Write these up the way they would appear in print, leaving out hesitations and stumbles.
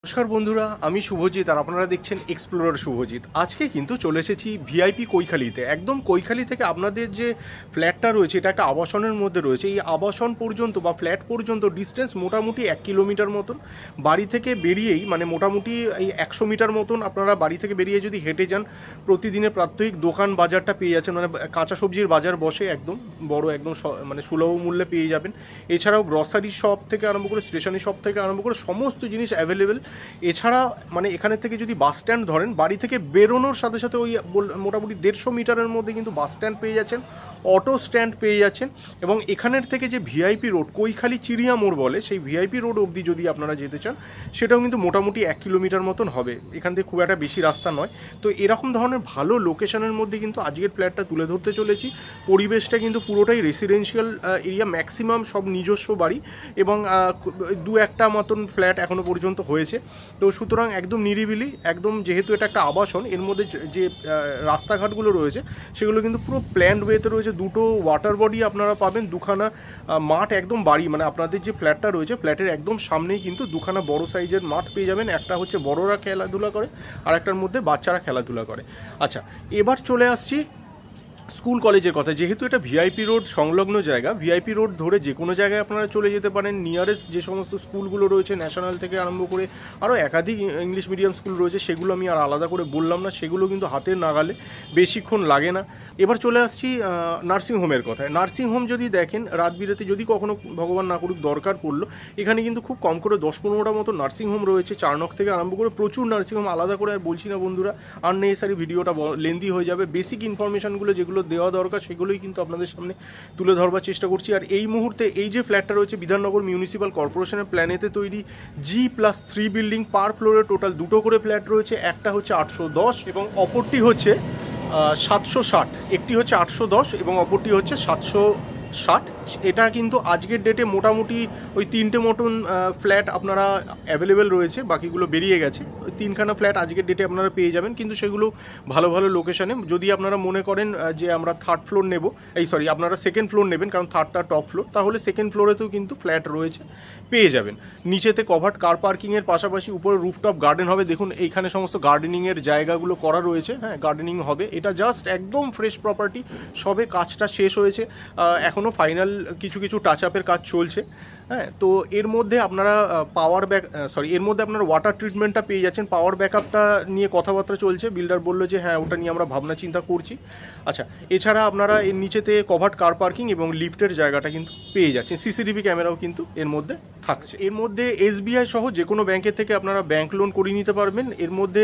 নমস্কার বন্ধুরা, আমি শুভজিৎ আর আপনারা দেখছেন এক্সপ্লোরার শুভজিৎ। আজকে কিন্তু চলে এসেছি ভিআইপি কৈখালিতে। একদম কৈখালি থেকে আপনাদের যে ফ্ল্যাটটা রয়েছে, এটা একটা আবাসনের মধ্যে রয়েছে। এই আবাসন পর্যন্ত বা ফ্ল্যাট পর্যন্ত ডিস্টেন্স মোটামুটি 1 কিলোমিটার মতন। বাড়ি থেকে বেরিয়েই মোটামুটি এই 100 মিটার মতন আপনারা বাড়ি থেকে বেরিয়ে যদি হেঁটে যান, প্রতিদিনের প্রাত্যহিক দোকান বাজারটা পেয়ে যাচ্ছেন। কাঁচা সবজির বাজার বসে একদম বড়, একদম সুলভ মূল্যে পেয়ে যাবেন। এছাড়াও গ্রসারি শপ থেকে আরম্ভ করে স্টেশনারি শপ থেকে আরম্ভ করে সমস্ত জিনিস অ্যাভেলেবেল। এছাড়া এখানে থেকে যদি বাস স্ট্যান্ড ধরেন, বাড়ি থেকে বেরোনোর সাথে সাথে ওই মোটামুটি 150 মিটারের মধ্যে কিন্তু বাস স্ট্যান্ড পেয়ে যাচ্ছেন, অটো স্ট্যান্ড পেয়ে যাচ্ছেন। এবং এখানের থেকে যে ভিআইপি রোড, কৈখালি চিড়িয়া মোড় বলে, সেই ভিআইপি রোড অবধি যদি আপনারা যেতে চান, সেটাও কিন্তু মোটামুটি 1 কিলোমিটার মতন হবে। এখান থেকে খুব একটা বেশি রাস্তা নয়। তো এরকম ধরনের ভালো লোকেশনের মধ্যে কিন্তু আজকের ফ্ল্যাটটা তুলে ধরতে চলেছি। পরিবেশটা কিন্তু পুরোটাই রেসিডেন্সিয়াল এরিয়া, ম্যাক্সিমাম সব নিজস্ব বাড়ি এবং 2-1টা মতন ফ্ল্যাট এখনও পর্যন্ত হয়েছে। তো সুতরাং একদম নিরিবিলি, একদম, যেহেতু এটা একটা আবাসন, এর মধ্যে যে রাস্তাঘাটগুলো রয়েছে সেগুলো কিন্তু পুরো প্ল্যান্ড ওয়েতে রয়েছে। দুটো ওয়াটার বডি আপনারা পাবেন, দুখানা মাঠ, একদম বাড়ি আপনাদের যে ফ্ল্যাটটা রয়েছে, ফ্ল্যাটের একদম সামনেই কিন্তু দুখানা বড় সাইজের মাঠ পেয়ে যাবেন। একটা হচ্ছে বড়রা খেলাধুলা করে, আর একটার মধ্যে বাচ্চারা খেলাধুলা করে। আচ্ছা, এবার চলে আসছি স্কুল কলেজের কথা। যেহেতু এটা ভিআইপি রোড সংলগ্ন জায়গা, ভিআইপি রোড ধরে যে কোনো জায়গায় আপনারা চলে যেতে পারেন। নিয়ারেস্ট যে সমস্ত স্কুলগুলো রয়েছে, ন্যাশনাল থেকে আরম্ভ করে আরও একাধিক ইংলিশ মিডিয়াম স্কুল রয়েছে, সেগুলো আমি আর আলাদা করে বললাম না, সেগুলো কিন্তু হাতের নাগালে, বেশিক্ষণ লাগে না। এবার চলে আসছি নার্সিংহোমের কথায়। নার্সিংহোম যদি দেখেন, রাত বিরাতে যদি কখনো ভগবান না করুক দরকার পড়লো, এখানে কিন্তু খুব কম করে 10-15টা মতো নার্সিংহোম রয়েছে। 4 নখ থেকে আরম্ভ করে প্রচুর নার্সিংহোম, আলাদা করে আর বলছি না বন্ধুরা, আননেসেসারি ভিডিওটা লেন্দি হয়ে যাবে। বেসিক ইনফরমেশনগুলো যেগুলো দেওয়া দরকার সেগুলোই কিন্তু আপনাদের সামনে তুলে ধরবার চেষ্টা করছি। আর এই মুহূর্তে এই যে ফ্ল্যাটটা রয়েছে, বিধাননগর মিউনিসিপ্যাল কর্পোরেশনের প্ল্যানেতে তৈরি G+3 বিল্ডিং। পার ফ্লোরে টোটাল দুটো করে ফ্ল্যাট রয়েছে। একটা হচ্ছে 810 এবং অপরটি হচ্ছে 760। একটি হচ্ছে 810 এবং অপরটি হচ্ছে 760। এটা কিন্তু আজকের ডেটে মোটামুটি ওই 3টে মতন ফ্ল্যাট আপনারা অ্যাভেলেবেল রয়েছে, বাকিগুলো বেরিয়ে গেছে। ওই 3খানা ফ্ল্যাট আজকের ডেটে আপনারা পেয়ে যাবেন, কিন্তু সেগুলো ভালো ভালো লোকেশানে। যদি আপনারা মনে করেন যে আমরা 3rd ফ্লোর নেব, আপনারা 2nd ফ্লোর নেবেন, কারণ 3টা টপ ফ্লোর, তাহলে 2nd ফ্লোরেতেও কিন্তু ফ্ল্যাট রয়েছে, পেয়ে যাবেন। নিচেতে কভার্ড কার পার্কিংয়ের পাশাপাশি উপরে রুফটপ গার্ডেন হবে। দেখুন এইখানে সমস্ত গার্ডেনিংয়ের জায়গাগুলো করা রয়েছে। হ্যাঁ, গার্ডেনিং হবে। এটা জাস্ট একদম ফ্রেশ প্রপার্টি, সবে কাজটা শেষ হয়েছে, এখনও ফাইনাল কিছু কিছু টাচ আপের কাজ চলছে। হ্যাঁ, তো এর মধ্যে আপনারা এর মধ্যে আপনারা ওয়াটার ট্রিটমেন্টটা পেয়ে যাচ্ছেন। পাওয়ার ব্যাকআপটা নিয়ে কথাবার্তা চলছে, বিল্ডার বললো যে হ্যাঁ, ওটা নিয়ে আমরা ভাবনা চিন্তা করছি। আচ্ছা, এছাড়া আপনারা এর নিচেতে কভার্ড কার পার্কিং এবং লিফটের জায়গাটা কিন্তু পেয়ে যাচ্ছেন। সিসিটিভি ক্যামেরাও কিন্তু এর মধ্যে থাকছে। এর মধ্যে SBI সহ যে কোনো ব্যাংকের থেকে আপনারা ব্যাংক লোন করিয়ে নিতে পারবেন। এর মধ্যে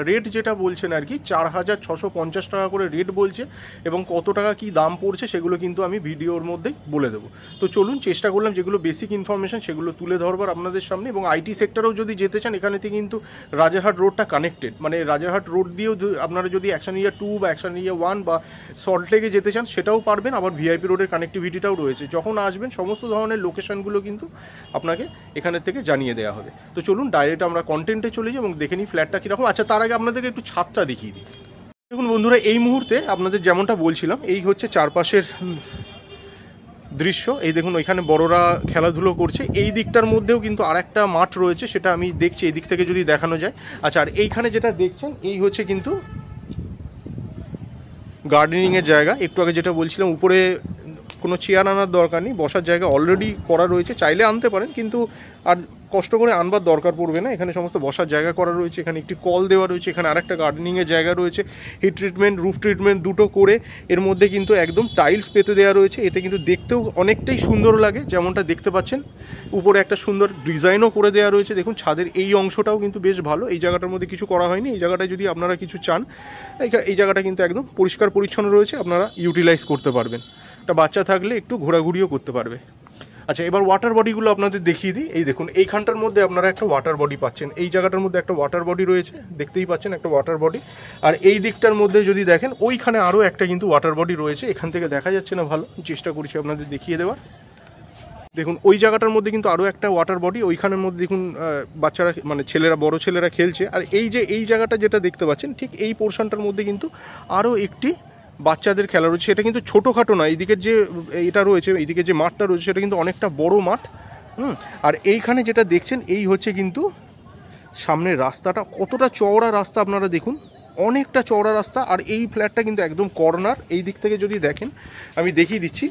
রেট যেটা বলছেন আর কি, 4,650 টাকা করে রেট বলছে, এবং কত টাকা কি দাম পড়ছে সেগুলো কিন্তু আমি ভিডিওর মধ্যেই বলে দেবো। তো চলুন, চেষ্টা করলাম যেগুলো বেসিক ইনফরমেশন সেগুলো তুলে ধরবার আপনাদের সামনে। এবং আইটি সেক্টরেও যদি যেতে চান, এখানে থেকে কিন্তু রাজারহাট রোডটা কানেক্টেড। রাজারহাট রোড দিয়েও আপনারা যদি অ্যাকশন এরিয়া 2 বা অ্যাকশন এরিয়া 1 বা সল্টলেকে যেতে চান, সেটাও পারবেন। আবার ভিআইপি রোডের কানেক্টিভিটিটাও রয়েছে। যখন আসবেন সমস্ত ধরনের লোকেশনগুলো কিন্তু আপনাকে এখানের থেকে জানিয়ে দেওয়া হবে। তো চলুন ডাইরেক্ট আমরা কন্টেন্টে চলে যাই এবং দেখে নিই ফ্ল্যাটটা কীরকম। আচ্ছা, তার আগে আপনাদেরকে একটু ছাদটা দেখিয়ে দিই। দেখুন বন্ধুরা, এই মুহূর্তে আপনাদের যেমনটা বলছিলাম, এই হচ্ছে চারপাশের দৃশ্য। এই দেখুন, ওইখানে বড়রা খেলাধুলো করছে। এই দিকটার মধ্যেও কিন্তু আর একটা মাঠ রয়েছে, সেটা আমি দেখছি এই দিক থেকে যদি দেখানো যায়। আচ্ছা, আর এইখানে যেটা দেখছেন, এই হচ্ছে কিন্তু গার্ডেনিংয়ের জায়গা। একটু আগে যেটা বলছিলাম, উপরে কোনো চেয়ার আনার দরকার নেই, বসার জায়গা অলরেডি করা রয়েছে। চাইলে আনতে পারেন, কিন্তু আর কষ্ট করে আনবার দরকার পড়বে না। এখানে সমস্ত বসার জায়গা করা রয়েছে, এখানে একটি কল দেওয়া রয়েছে, এখানে আরেকটা গার্ডেনিংয়ের জায়গা রয়েছে। হিট ট্রিটমেন্ট, রুফ ট্রিটমেন্ট দুটো করে এর মধ্যে কিন্তু একদম টাইলস পেতে দেওয়া রয়েছে। এতে কিন্তু দেখতেও অনেকটাই সুন্দর লাগে, যেমনটা দেখতে পাচ্ছেন। উপরে একটা সুন্দর ডিজাইনও করে দেওয়া রয়েছে। দেখুন, ছাদের এই অংশটাও কিন্তু বেশ ভালো। এই জায়গাটার মধ্যে কিছু করা হয়নি। এই জায়গাটায় যদি আপনারা কিছু চান, এই জায়গাটা কিন্তু একদম পরিষ্কার পরিচ্ছন্ন রয়েছে, আপনারা ইউটিলাইজ করতে পারবেন। একটা বাচ্চা থাকলে একটু ঘোরাঘুরিও করতে পারবে। আচ্ছা, এবার ওয়াটার বডিগুলো আপনাদের দেখিয়ে দিই। এই দেখুন, এইখানটার মধ্যে আপনারা একটা ওয়াটার বডি পাচ্ছেন। এই জায়গাটার মধ্যে একটা ওয়াটার বডি রয়েছে, দেখতেই পাচ্ছেন একটা ওয়াটার বডি। আর এই দিকটার মধ্যে যদি দেখেন, ওইখানে আরও একটা কিন্তু ওয়াটার বডি রয়েছে। এখান থেকে দেখা যাচ্ছে না ভালো, চেষ্টা করছি আপনাদের দেখিয়ে দেওয়ার। দেখুন, ওই জায়গাটার মধ্যে কিন্তু আরও একটা ওয়াটার বডি। ওইখানের মধ্যে দেখুন বাচ্চারা, ছেলেরা, বড় ছেলেরা খেলছে। আর এই জায়গাটা যেটা দেখতে পাচ্ছেন, ঠিক এই পোর্শনটার মধ্যে কিন্তু আরও একটি বাচ্চাদের খেলা রয়েছে। এটা কিন্তু ছোটোখাটো না, এইদিকের যে এটা রয়েছে, এইদিকে যে মাঠটা রয়েছে, সেটা কিন্তু অনেকটা বড় মাঠ। আর এইখানে যেটা দেখছেন, এই হচ্ছে কিন্তু সামনের রাস্তাটা কতটা চওড়া রাস্তা আপনারা দেখুন, অনেকটা চওড়া রাস্তা। আর এই ফ্ল্যাটটা কিন্তু একদম কর্নার। এই দিক থেকে যদি দেখেন, আমি দেখিয়ে দিচ্ছি,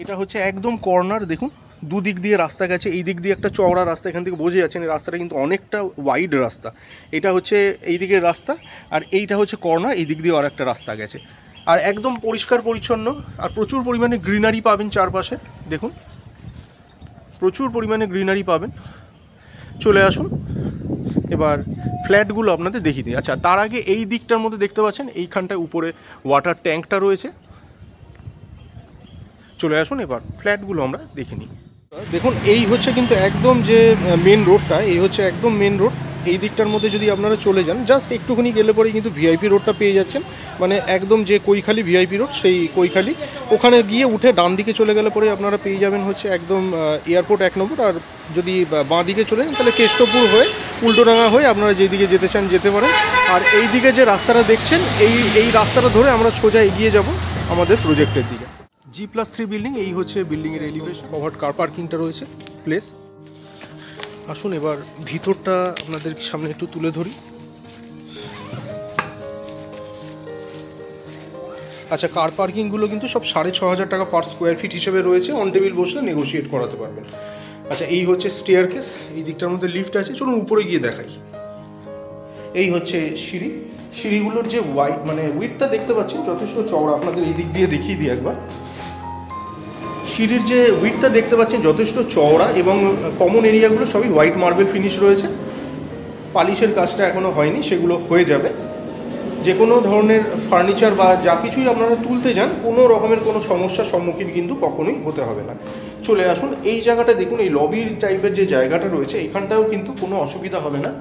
এটা হচ্ছে একদম কর্নার। দেখুন দুদিক দিয়ে রাস্তা গেছে, এই দিক দিয়ে একটা চওড়া রাস্তা, এখান থেকে বোঝা যাচ্ছে এই রাস্তাটা কিন্তু অনেকটা ওয়াইড রাস্তা। এটা হচ্ছে এই দিকের রাস্তা, আর এইটা হচ্ছে কর্নার, এই দিক দিয়ে আর একটা রাস্তা গেছে। আর একদম পরিষ্কার পরিচ্ছন্ন, আর প্রচুর পরিমাণে গ্রিনারি পাবেন চারপাশে। দেখুন প্রচুর পরিমাণে গ্রিনারি পাবেন। চলে আসুন এবার ফ্ল্যাটগুলো আপনাদের দেখিয়ে দিই। আচ্ছা, তার আগে এই দিকটার মধ্যে দেখতে পাচ্ছেন এইখানটায় উপরে ওয়াটার ট্যাঙ্কটা রয়েছে। চলে আসুন এবার ফ্ল্যাটগুলো আমরা দেখে নিই। দেখুন এই হচ্ছে কিন্তু একদম যে মেন রোডটা, এই হচ্ছে একদম মেন রোড। এই দিকটার মধ্যে যদি আপনারা চলে যান, জাস্ট একটুখানি গেলে পরে কিন্তু ভিআইপি রোডটা পেয়ে যাচ্ছেন। মানে একদম যে কৈখালি ভিআইপি রোড, সেই কৈখালি ওখানে গিয়ে উঠে ডান দিকে চলে গেলে পরে আপনারা পেয়ে যাবেন হচ্ছে একদম এয়ারপোর্ট 1 নম্বর। আর যদি বাঁ দিকে চলে যান তাহলে কেষ্টপুর হয়ে উল্টোডাঙ্গা হয়ে আপনারা যেদিকে যেতে চান যেতে পারেন। আর এই দিকে যে রাস্তাটা দেখছেন, এই রাস্তাটা ধরে আমরা সোজা এগিয়ে যাব আমাদের প্রজেক্টের দিকে। G+3 বিল্ডিং, এই হচ্ছে বিল্ডিংয়ের এলিভেশন। কভার্ড কার পার্কিংটা রয়েছে প্লেস। আসুন এবার ভিতরটা আপনাদের সামনে একটু তুলে ধরি। আচ্ছা, কার পার্কিংগুলো কিন্তু সব 6,500 টাকা পার স্কোয়ার ফিট হিসেবে রয়েছে। অন টেবিল বসলে নেগোশিয়েট করাতে পারবেন। আচ্ছা, এই হচ্ছে স্টেয়ার কেস, এই দিকটার মধ্যে লিফট আছে। চলুন উপরে গিয়ে দেখাই। এই হচ্ছে সিঁড়ি। সিঁড়িগুলোর যে উইডথটা দেখতে পাচ্ছেন যথেষ্ট চওড়া। আপনাদের এই দিক দিয়ে দেখিয়ে দিই একবার। সিঁড়ির যে উইডথটা দেখতে পাচ্ছেন যথেষ্ট চওড়া, এবং কমন এরিয়াগুলো সবই হোয়াইট মার্বেল ফিনিশ রয়েছে। পালিশের কাজটা এখনও হয়নি, সেগুলো হয়ে যাবে। যে কোনো ধরনের ফার্নিচার বা যা কিছুই আপনারা তুলতে যান, কোনো রকমের কোনো সমস্যার সম্মুখীন কিন্তু কখনোই হতে হবে না। চলে আসুন এই জায়গাটা দেখুন, এই লবির টাইপের যে জায়গাটা রয়েছে এখানটাও কিন্তু কোনো অসুবিধা হবে না।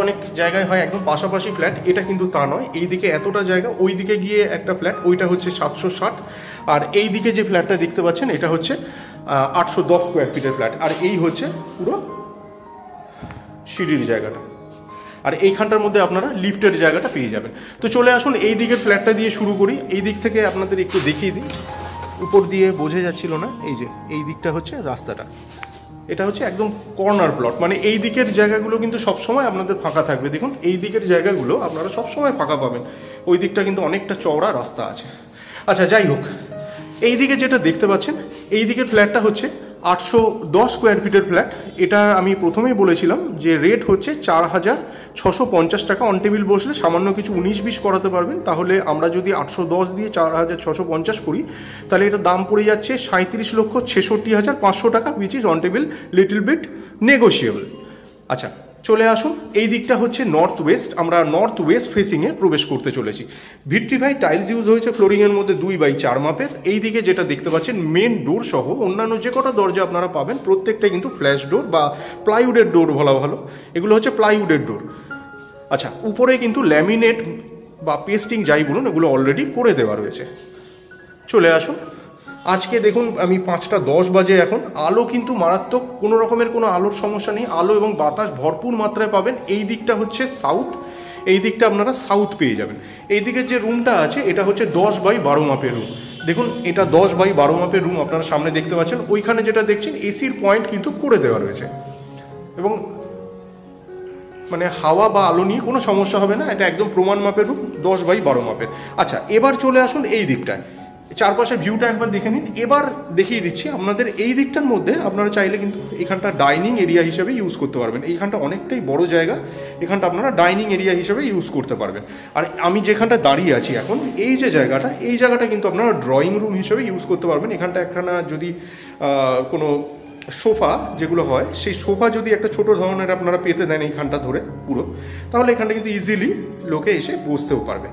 অনেক জায়গায় হয় একদম পাশাপাশি ফ্ল্যাট, এটা কিন্তু তা নয়। এই দিকে এতটা জায়গা, ওই দিকে গিয়ে একটা ফ্ল্যাট, ওইটা হচ্ছে 760। আর এই দিকে যে ফ্ল্যাটটা দেখতে পাচ্ছেন এটা হচ্ছে 810 স্কোয়ার ফিটের ফ্ল্যাট। আর এই হচ্ছে পুরো সিঁড়ির জায়গাটা। আর এইখানটার মধ্যে আপনারা লিফটের জায়গাটা পেয়ে যাবেন। তো চলে আসুন এই দিকের ফ্ল্যাটটা দিয়ে শুরু করি। এই দিক থেকে আপনাদের একটু দেখিয়ে দিই, উপর দিয়ে বোঝা যাচ্ছিল না। এই যে এই দিকটা হচ্ছে রাস্তাটা, এটা হচ্ছে একদম কর্নার প্লট। মানে এই দিকের জায়গাগুলো কিন্তু সবসময় আপনাদের ফাঁকা থাকবে। দেখুন এই দিকের জায়গাগুলো আপনারা সবসময় ফাঁকা পাবেন। ওই দিকটা কিন্তু অনেকটা চওড়া রাস্তা আছে। আচ্ছা, যাই হোক, এই দিকে যেটা দেখতে পাচ্ছেন এই দিকের ফ্ল্যাটটা হচ্ছে 810 স্কোয়ার ফিটের ফ্ল্যাট। এটা আমি প্রথমেই বলেছিলাম যে রেট হচ্ছে 4,650 টাকা। অন টেবিল বসলে সামান্য কিছু 19-20 করাতে পারবেন। তাহলে আমরা যদি 810 দিয়ে 4,650 করি, তাহলে এটা দাম পড়ে যাচ্ছে 37,66,500 টাকা, which is on table little bit negotiable. আচ্ছা, চলে আসুন এই দিকটা হচ্ছে নর্থ ওয়েস্ট। আমরা নর্থ ওয়েস্ট ফেসিংয়ে প্রবেশ করতে চলেছি। ভিট্রিফাইড টাইলস ইউজ হয়েছে ফ্লোরিংয়ের মধ্যে 2x4 মাপের। এই দিকে যেটা দেখতে পাচ্ছেন মেন ডোর সহ অন্যান্য যে কটা দরজা আপনারা পাবেন প্রত্যেকটা কিন্তু ফ্ল্যাশ ডোর বা প্লাইউডের ডোর বলা ভালো। এগুলো হচ্ছে প্লাইউডের ডোর। আচ্ছা, উপরে কিন্তু ল্যামিনেট বা পেস্টিং যাই বলুন এগুলো অলরেডি করে দেওয়া রয়েছে। চলে আসুন। আজকে দেখুন আমি 5:10 বাজে এখন। আলো কিন্তু মারাত্মক, কোনো রকমের কোনো আলোর সমস্যা নেই। আলো এবং বাতাস ভরপুর মাত্রায় পাবেন। এই দিকটা হচ্ছে সাউথ, এই দিকটা আপনারা সাউথ পেয়ে যাবেন। এই দিকের যে রুমটা আছে এটা হচ্ছে 10x12 মাপের রুম। দেখুন এটা 10x12 মাপের রুম আপনারা সামনে দেখতে পাচ্ছেন। ওইখানে যেটা দেখছেন এসির পয়েন্ট কিন্তু করে দেওয়া রয়েছে, এবং মানে হাওয়া বা আলো নিয়ে কোনো সমস্যা হবে না। এটা একদম প্রমাণ মাপের রুম, 10x12 মাপের। আচ্ছা, এবার চলে আসুন এই দিকটায়, চারপাশের ভিউটা একবার দেখে নিন। এবার দেখিয়ে দিচ্ছি আপনাদের এই দিকটার মধ্যে আপনারা চাইলে কিন্তু এখানটা ডাইনিং এরিয়া হিসেবে ইউজ করতে পারবেন। এইখানটা অনেকটাই বড় জায়গা, এখানটা আপনারা ডাইনিং এরিয়া হিসেবে ইউজ করতে পারবেন। আর আমি যেখানটা দাঁড়িয়ে আছি এখন, এই যে জায়গাটা, এই জায়গাটা কিন্তু আপনারা ড্রয়িং রুম হিসেবে ইউজ করতে পারবেন। এখানটা একখানা যদি কোনো সোফা যেগুলো হয়, সেই সোফা যদি একটা ছোট ধরনের আপনারা পেতে দেন এইখানটা ধরে পুরো, তাহলে এখানটা কিন্তু ইজিলি লোকে এসে বসতেও পারবে।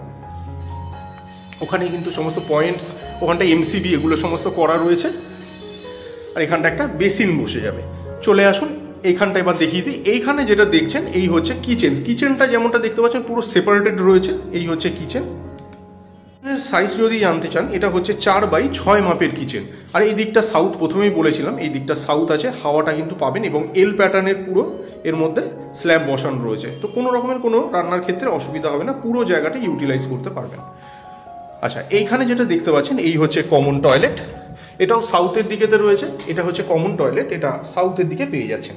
ওখানে কিন্তু সমস্ত পয়েন্টস, ওখানটা এমসিবি এগুলো সমস্ত করা রয়েছে। আর এখানটা একটা বেসিন বসে যাবে। চলে আসুন এইখানটা এবার দেখিয়ে দিই। এইখানে যেটা দেখছেন এই হচ্ছে কিচেন। কিচেনটা যেমনটা দেখতে পাচ্ছেন পুরো সেপারেটেড রয়েছে। এই হচ্ছে কিচেন। সাইজ যদি জানতে চান, এটা হচ্ছে 4x6 মাপের কিচেন। আর এই দিকটা সাউথ, প্রথমেই বলেছিলাম এই দিকটা সাউথ আছে। হাওয়াটা কিন্তু পাবেন, এবং এল প্যাটার্নের পুরো এর মধ্যে স্ল্যাব বসানো রয়েছে। তো কোনো রকমের কোনো রান্নার ক্ষেত্রে অসুবিধা হবে না, পুরো জায়গাটা ইউটিলাইজ করতে পারবেন। আচ্ছা, এইখানে যেটা দেখতে পাচ্ছেন এই হচ্ছে কমন টয়লেট। এটাও সাউথের দিকেতে রয়েছে। এটা হচ্ছে কমন টয়লেট, এটা সাউথের দিকে পেয়ে যাচ্ছেন।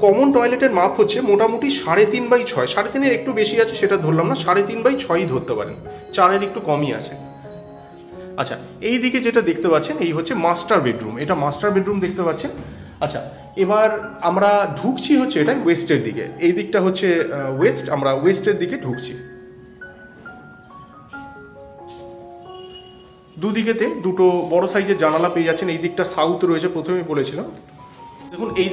কমন টয়লেটের মাপ হচ্ছে মোটামুটি 3.5x6, 3.5-এর একটু বেশি আছে সেটা ধরলাম না, 3.5x6ই ধরতে পারেন, 4-এর একটু কমই আছে। আচ্ছা, এই দিকে যেটা দেখতে পাচ্ছেন এই হচ্ছে মাস্টার বেডরুম, এটা মাস্টার বেডরুম দেখতে পাচ্ছেন। আচ্ছা, এবার আমরা ঢুকছি হচ্ছে এটা ওয়েস্টের দিকে, এই দিকটা হচ্ছে ওয়েস্ট, আমরা ওয়েস্টের দিকে ঢুকছি। দুদিকেতে দুটো বড় সাইজের জানালা পেয়ে যাচ্ছেন, এই দিকটা সাউথ রয়েছে প্রথমেই বলেছিলাম। দেখুন এই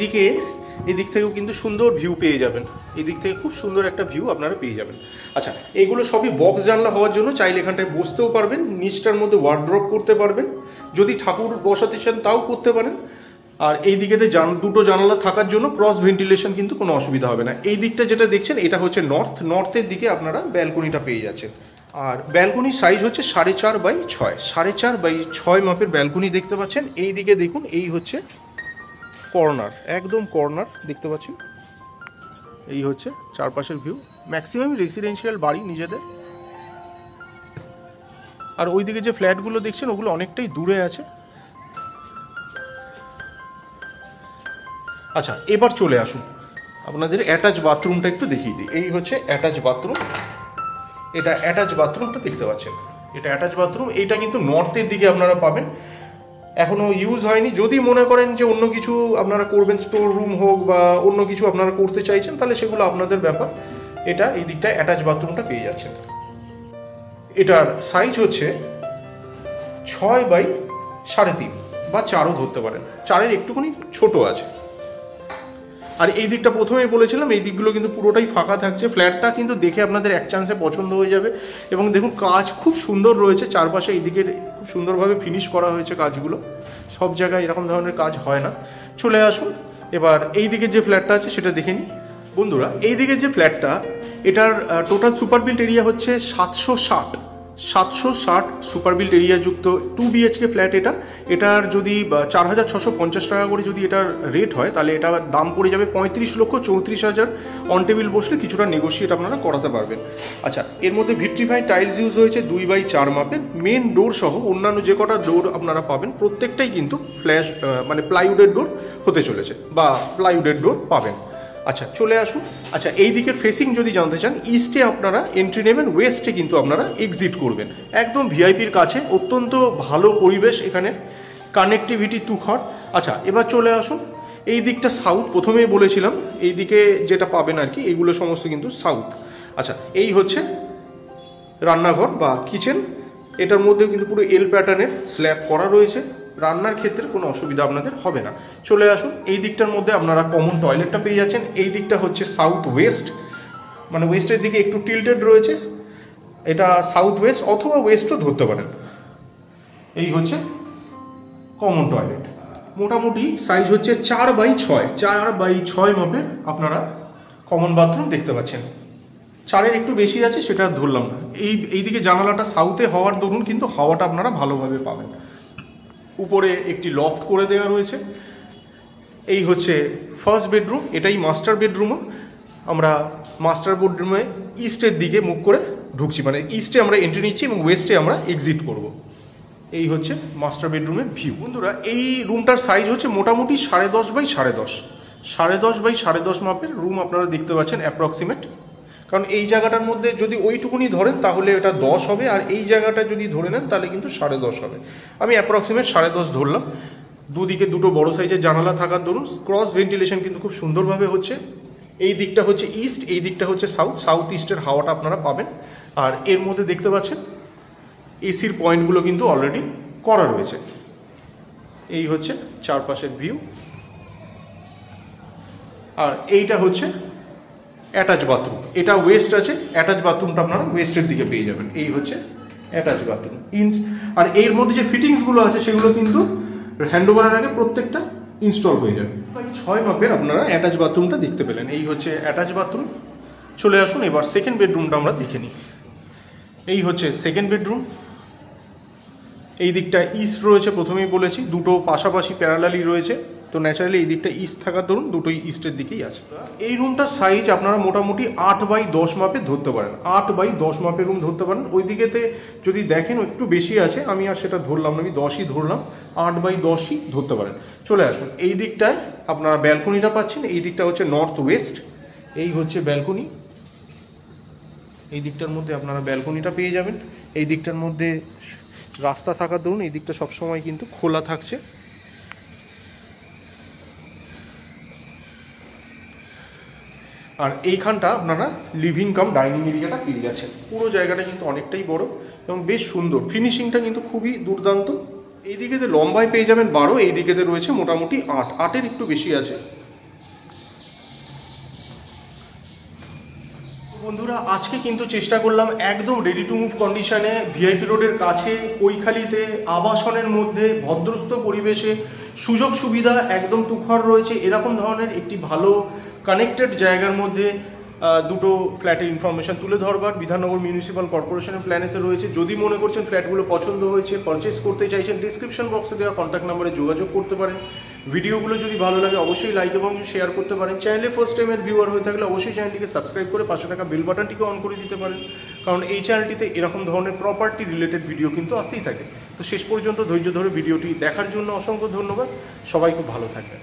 দিক থেকেও কিন্তু সুন্দর ভিউ পেয়ে যাবেন, এই দিক থেকে খুব সুন্দর একটা ভিউ আপনারা পেয়ে যাবেন। আচ্ছা, এইগুলো সবই বক্স জানলা হওয়ার জন্য চাইলে এখানটায় বসতেও পারবেন, নিচটার মধ্যে ওয়ার্ড্রপ করতে পারবেন, যদি ঠাকুর বসাতে চান তাও করতে পারেন। আর এই দিকেতে দুটো জানালা থাকার জন্য ক্রস ভেন্টিলেশন কিন্তু কোনো অসুবিধা হবে না। এই দিকটা যেটা দেখছেন এটা হচ্ছে নর্থের দিকে আপনারা ব্যালকনিটা পেয়ে যাচ্ছেন। আর ব্যালকনির সাইজ হচ্ছে 4.5x6, 4.5x6 মাপের ব্যালকনি দেখতে পাচ্ছেন। এই দিকে দেখুন, এই হচ্ছে কর্নার, একদম কর্নার দেখতে পাচ্ছেন, এই হচ্ছে চারপাশের ভিউ। ম্যাক্সিমাম রেসিডেন্সিয়াল বাড়ি নিজেদের। আর ওইদিকে যে ফ্ল্যাটগুলো দেখছেন ওগুলো অনেকটাই দূরে আছে। আচ্ছা, এবার চলে আসুন আপনাদের অ্যাটাচ বাথরুমটা একটু দেখিয়ে দিই। এই হচ্ছে অ্যাটাচ বাথরুম, এটা অ্যাটাচ বাথরুমটা দেখতে পাচ্ছেন, এটা অ্যাটাচ বাথরুম। এইটা কিন্তু নর্থের দিকে আপনারা পাবেন, এখনও ইউজ হয়নি। যদি মনে করেন যে অন্য কিছু আপনারা করবেন, স্টোর রুম হোক বা অন্য কিছু আপনারা করতে চাইছেন, তাহলে সেগুলো আপনাদের ব্যাপার। এটা এই দিকটায় অ্যাটাচ বাথরুমটা পেয়ে যাচ্ছেন। এটার সাইজ হচ্ছে 6x3.5 বা 4ও ধরতে পারেন, 4-এর একটুখানি ছোট আছে। আর এই দিকটা প্রথমেই বলেছিলাম, এই দিকগুলো কিন্তু পুরোটাই ফাঁকা থাকছে। ফ্ল্যাটটা কিন্তু দেখে আপনাদের এক চান্সে পছন্দ হয়ে যাবে। এবং দেখুন কাজ খুব সুন্দর রয়েছে চারপাশে, এই দিকে খুব সুন্দরভাবে ফিনিশ করা হয়েছে কাজগুলো, সব জায়গায় এরকম ধরনের কাজ হয় না। চলে আসুন এবার এই দিকের যে ফ্ল্যাটটা আছে সেটা দেখে নিই। বন্ধুরা, এই দিকের যে ফ্ল্যাটটা, এটার টোটাল সুপার বিল্ট এরিয়া হচ্ছে 760 সুপার বিল্ট এরিয়া যুক্ত 2 BHK ফ্ল্যাট। এটার যদি 4,650 টাকা করে যদি এটার রেট হয়, তাহলে এটার দাম পড়ে যাবে 35,34,000। অন টেবিল বসলে কিছুটা নেগোশিয়েট আপনারা করাতে পারবেন। আচ্ছা, এর মধ্যে ভিট্রিফাইড টাইলস ইউজ হয়েছে 2x4 মাপের। মেন ডোর সহ অন্যান্য যে কটা ডোর আপনারা পাবেন প্রত্যেকটাই কিন্তু মানে প্লাইউডের ডোর হতে চলেছে, বা প্লাইউডের ডোর পাবেন। আচ্ছা, চলে আসুন। আচ্ছা, এই দিকের ফেসিং যদি জানতে চান, ইস্টে আপনারা এন্ট্রি নেবেন, ওয়েস্টে কিন্তু আপনারা এক্সিট করবেন। একদম ভিআইপির কাছে, অত্যন্ত ভালো পরিবেশ এখানে, কানেক্টিভিটি তুখর। আচ্ছা, এবার চলে আসুন এই দিকটা সাউথ, প্রথমেই বলেছিলাম এই দিকে যেটা পাবেন আর কি, এগুলো সমস্ত কিন্তু সাউথ। আচ্ছা, এই হচ্ছে রান্নাঘর বা কিচেন, এটার মধ্যেও কিন্তু পুরো এল প্যাটার্নের স্ল্যাব করা রয়েছে, রান্নার ক্ষেত্রে কোনো অসুবিধা আপনাদের হবে না। চলে আসুন এই দিকটার মধ্যে আপনারা কমন টয়লেটটা পেয়ে যাচ্ছেন। এই দিকটা হচ্ছে সাউথ ওয়েস্ট, মানে ওয়েস্টের দিকে একটু টিল্টেড রয়েছে, এটা সাউথ ওয়েস্ট অথবা ওয়েস্টও ধরতে পারেন। এই হচ্ছে কমন টয়লেট, মোটামুটি সাইজ হচ্ছে 4x6 মাপের আপনারা কমন বাথরুম দেখতে পাচ্ছেন। 4-এর একটু বেশি আছে সেটা ধরলাম না। এইদিকে জানালাটা সাউথে হওয়ার দরুন কিন্তু হাওয়াটা আপনারা ভালোভাবে পাবেন। উপরে একটি লফট করে দেওয়া রয়েছে। এই হচ্ছে ফার্স্ট বেডরুম, এটাই মাস্টার বেডরুমও। আমরা মাস্টার বেডরুমে ইস্টের দিকে মুখ করে ঢুকছি, মানে ইস্টে আমরা এন্ট্রি নিচ্ছি এবং ওয়েস্টে আমরা এক্সিট করব। এই হচ্ছে মাস্টার বেডরুমের ভিউ। বন্ধুরা, এই রুমটার সাইজ হচ্ছে মোটামুটি 10.5x10 মাপের রুম আপনারা দেখতে পাচ্ছেন অ্যাপ্রক্সিমেট। কারণ এই জায়গাটার মধ্যে যদি ওইটুকুনি ধরেন তাহলে এটা 10 হবে, আর এই জায়গাটা যদি ধরে নেন তাহলে কিন্তু 10.5 হবে। আমি অ্যাপ্রক্সিমেট 10.5 ধরলাম। দুদিকে দুটো বড় সাইজের জানালা থাকার দরুন ক্রস ভেন্টিলেশন কিন্তু খুব সুন্দরভাবে হচ্ছে। এই দিকটা হচ্ছে ইস্ট, এই দিকটা হচ্ছে সাউথ ইস্টের হাওয়াটা আপনারা পাবেন। আর এর মধ্যে দেখতে পাচ্ছেন এসির পয়েন্টগুলো কিন্তু অলরেডি করা রয়েছে। এই হচ্ছে চারপাশের ভিউ। আর এইটা হচ্ছে অ্যাটাচ বাথরুম, এটা ওয়েস্ট আছে, অ্যাটাচ বাথরুমটা আপনারা ওয়েস্টের দিকে পেয়ে যাবেন। এই হচ্ছে অ্যাটাচ বাথরুম। আর এর মধ্যে যে ফিটিংসগুলো আছে সেগুলো কিন্তু হ্যান্ডওভারের আগে প্রত্যেকটা ইনস্টল হয়ে যাবে। এই 6 মাপের আপনারা অ্যাটাচ বাথরুমটা দেখতে পেলেন। এই হচ্ছে অ্যাটাচ বাথরুম। চলে আসুন এবার সেকেন্ড বেডরুমটা আমরা দেখে নিই। এই হচ্ছে সেকেন্ড বেডরুম। এই দিকটা ইস্ট রয়েছে, প্রথমেই বলেছি, দুটো পাশাপাশি প্যারালালি রয়েছে তো ন্যাচারালি এই দিকটা ইস্ট থাকার ধরুন দুটোই ইস্টের দিকেই আছে। এই রুমটার সাইজ আপনারা মোটামুটি 8x10 মাপে ধরতে পারেন, 8x10 মাপের রুম ধরতে পারেন। ওই দিকেতে যদি দেখেন একটু বেশি আছে, আমি আর সেটা ধরলাম না, আমি 10ই ধরলাম, 8x10ই ধরতে পারেন। চলে আসুন এই দিকটায় আপনারা ব্যালকনিটা পাচ্ছেন। এই দিকটা হচ্ছে নর্থ ওয়েস্ট, এই হচ্ছে ব্যালকনি। এই দিকটার মধ্যে আপনারা ব্যালকনিটা পেয়ে যাবেন। এই দিকটার মধ্যে রাস্তা থাকার দরুন এই দিকটা সবসময় কিন্তু খোলা থাকছে। আর এইখানটা আপনারা লিভিং কাম ডাইনিং এরিয়াটা পেয়ে যাচ্ছেন। পুরো জায়গাটা কিন্তু অনেকটাই বড় এবং বেশ সুন্দর, ফিনিশিংটা কিন্তু খুবই দুর্দান্ত। এই দিকেতে লম্বায় পেয়ে যাবেন 12, এই দিকেতে রয়েছে মোটামুটি 8-8-এর একটু বেশি আছে। বন্ধুরা আজকে কিন্তু চেষ্টা করলাম একদম রেডি টু মুভ কন্ডিশনে ভিআইপি রোডের কাছে কৈখালিতে আবাসনের মধ্যে ভদ্রস্থ পরিবেশে সুযোগ সুবিধা একদম তুখর রয়েছে এরকম ধরনের একটি ভালো কানেক্টেড জায়গার মধ্যে দুটো ফ্ল্যাটের ইনফরমেশন তুলে ধরবার বিধাননগর মিউনিসিপ্যাল কর্পোরেশনের প্ল্যানেতে রয়েছে। যদি মনে করছেন ফ্ল্যাটগুলো পছন্দ হয়েছে, পারচেস করতে চাইছেন, ডিসক্রিপশন বক্সে দেওয়া কন্ট্যাক্ট নাম্বারে যোগাযোগ করতে পারেন। ভিডিওগুলো যদি ভালো লাগে অবশ্যই লাইক এবং শেয়ার করতে পারেন। চ্যানেলে ফার্স্ট টাইমের ভিউয়ার হয়ে থাকলে অবশ্যই চ্যানেলটিকে সাবস্ক্রাইব করে পাশে থাকা বেল বাটনটিকে অন করে দিতে পারেন, কারণ এই চ্যানেলটিতে এরকম ধরনের প্রপার্টি রিলেটেড ভিডিও কিন্তু আসতেই থাকে। তো শেষ পর্যন্ত ধৈর্য ধরে ভিডিওটি দেখার জন্য অসংখ্য ধন্যবাদ। সবাই খুব ভালো থাকবেন।